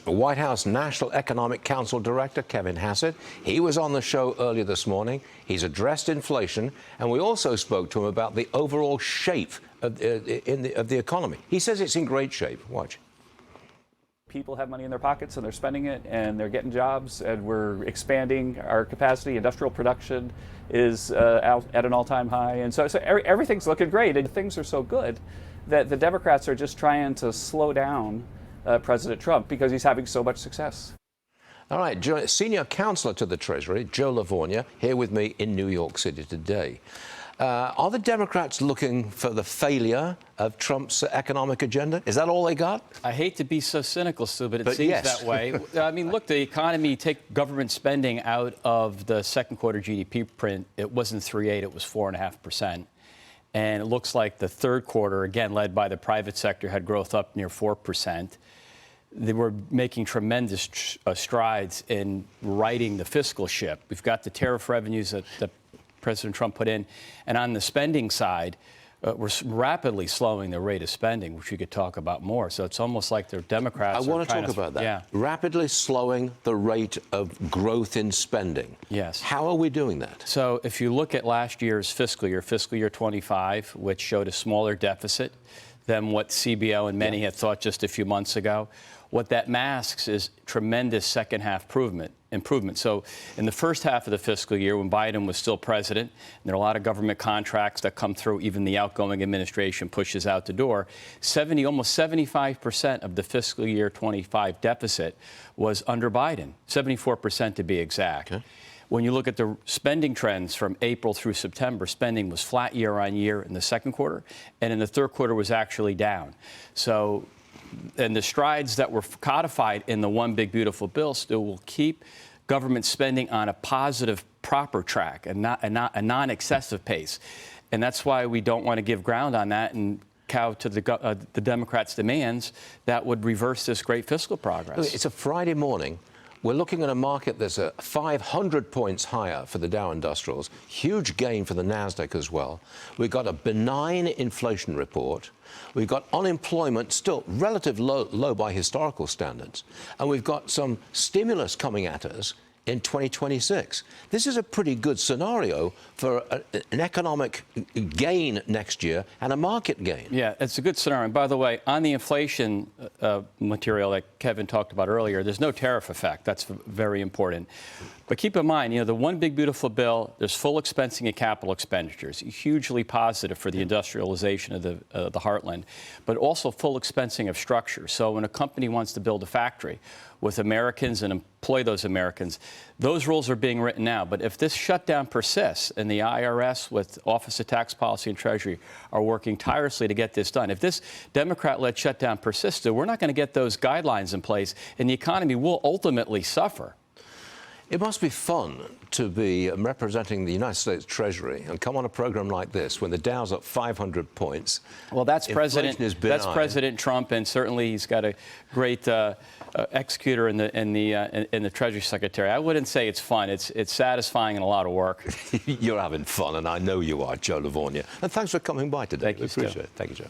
White House National Economic Council Director Kevin Hassett. He was on the show earlier this morning. He's addressed inflation, and we also spoke to him about the overall shape of the economy. He says it's in great shape. Watch. People have money in their pockets and they're spending it and they're getting jobs, and we're expanding our capacity. Industrial production is out at an all-time high, and so everything's looking great, and things are so good that the Democrats are just trying to slow down President Trump because he's having so much success. All right, Senior Counselor to the Treasury, Joe Lavorgna, here with me in New York City today. Are the Democrats looking for the failure of Trump's economic agenda? Is that all they got? I hate to be so cynical, Stu, but it seems that way. I mean, look, the economy, take government spending out of the second quarter GDP print, it wasn't 3.8, it was 4.5%. And it looks like the third quarter, again, led by the private sector, had growth up near 4%. They were making tremendous strides in righting the fiscal ship. We've got the tariff revenues that President Trump put in. And on the spending side, we're rapidly slowing the rate of spending, which we could talk about more. So it's almost like the Democrats I want to talk about that. Yeah. Rapidly slowing the rate of growth in spending. Yes. How are we doing that? So if you look at last year's fiscal year 25, which showed a smaller deficit than what CBO and many had thought just a few months ago, what that masks is tremendous second half improvement. So in the first half of the fiscal year, when Biden was still president, and there are a lot of government contracts that come through, even the outgoing administration pushes out the door, almost 75% of the fiscal year 25 deficit was under Biden, 74% to be exact. Okay. When you look at the spending trends from April through September, spending was flat year on year in the second quarter, and in the third quarter was actually down. So, and the strides that were codified in the One Big Beautiful Bill still will keep government spending on a positive, proper track and not a non-excessive pace. And that's why we don't want to give ground on that and cow to the Democrats' demands that would reverse this great fiscal progress. It's a Friday morning. We're looking at a market that's 500 points higher for the Dow Industrials, huge gain for the NASDAQ as well. We've got a benign inflation report. We've got unemployment still relatively low by historical standards. And we've got some stimulus coming at us in 2026. This is a pretty good scenario for an economic gain next year and a market gain. Yeah, it's a good scenario. And by the way, on the inflation material that Kevin talked about earlier, there's no tariff effect. That's very important. But keep in mind, the One Big Beautiful Bill, there's full expensing of capital expenditures, hugely positive for the industrialization of the heartland, but also full expensing of structure. So when a company wants to build a factory with Americans and employ those Americans, those rules are being written now. But if this shutdown persists and the IRS with Office of Tax Policy and Treasury are working tirelessly to get this done, if this Democrat-led shutdown persists, we're not going to get those guidelines in place, and the economy will ultimately suffer. It must be fun to be representing the United States Treasury and come on a program like this when the Dow's up 500 points. Well, that's President Trump, and certainly he's got a great executor in the Treasury Secretary. I wouldn't say it's fun. It's satisfying and a lot of work. You're having fun, and I know you are, Joe Lavorgna. And thanks for coming by today. Thank you, we appreciate it. Thank you, Joe.